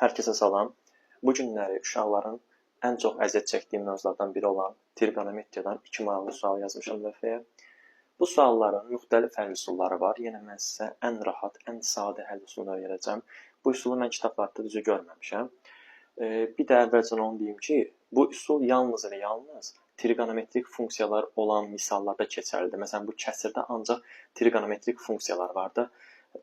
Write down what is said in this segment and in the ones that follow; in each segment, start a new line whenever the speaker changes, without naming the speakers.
Hər kəsə salam. Bu günləri uşaqların ən çox əziyyət çəkdiyi mövzulardan biri olan trigonometriyadan 2 maraqlı sual yazmışam lövhəyə. Bu sualların müxtəlif həll üsulları var. Yenə mən sizə ən rahat, ən sadə həll üsulunu öyrədəcəm. Bu üsulu mən kitablarda düzü görməmişəm. Bir də əvvəlcə onu deyim ki, bu üsul yalnız və yalnız trigonometrik funksiyalar olan misallarda keçərlidir. Məsələn, bu kəsirdə ancaq trigonometrik funksiyalar vardı.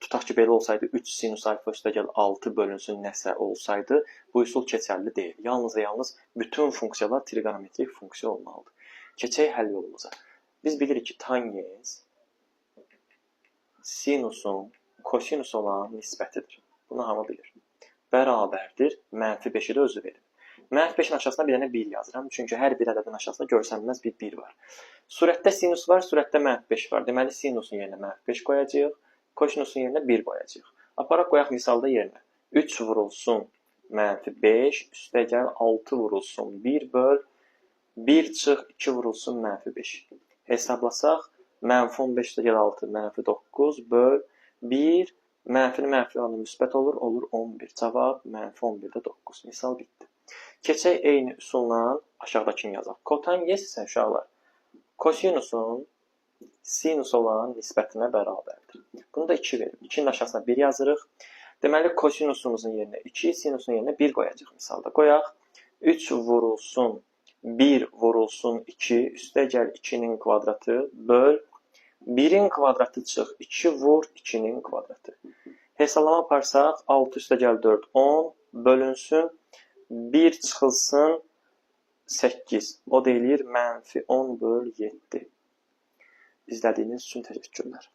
Tutaq ki, belə olsaydı 3 sinus alfa üstəgəl 6 bölünsün nəsə olsaydı, bu üsul keçərli deyil. Yalnız və yalnız bütün funksiyalar trigonometrik funksiya olmalıdır. Keçək həll yolumuza. Biz bilirik ki, tangens sinusun kosinus olan nisbətidir. Bunu hamı bilir. Bərabərdir, -5-i də özü verir. -5-in aşağısına bir dənə 1 yazıram. Çünki hər bir ədədin aşağısında görsənməz bir 1 var. Surətdə sinus var, surətdə -5 var. Deməli, sinusun yerinə -5 qoyacağıq. Kosinusun yerinə 1 qoyacağıq. Aparaq qoyaq misalda yerinə. 3 vurulsun -5 üstəgəl 6 vurulsun 1 böl 1 çıx 2 vurulsun -5. Hesablasaq -15 üstəgəl 6 -9 böl 1 mənfili mənfi oranı müsbət olur 11. Cavab -11-də 9. Misal bitdi. Keçək eyni üsulla aşağıdakını yazaq. Kotangens isə uşaqlar kosinusun sinus olan nisbətinə bərabərdir. Bunu da 2 verir. 2-nin aşağısına 1 yazırıq. Deməli, kosinusumuzun yerinə 2, sinusun yerinə 1 qoyacaq misalda. Qoyaq. 3 vurulsun 1 vurulsun 2 üstəgəl 2-nin kvadratı böl 1-in kvadratı çıx 2 vur 2-nin kvadratı. Hesablama aparsaq 6 üstəgəl 4 10 bölünsün 1 çıxılsın 8. O da eləyir -10 böl 7. İzlədiyiniz üçün təşəkkürlər.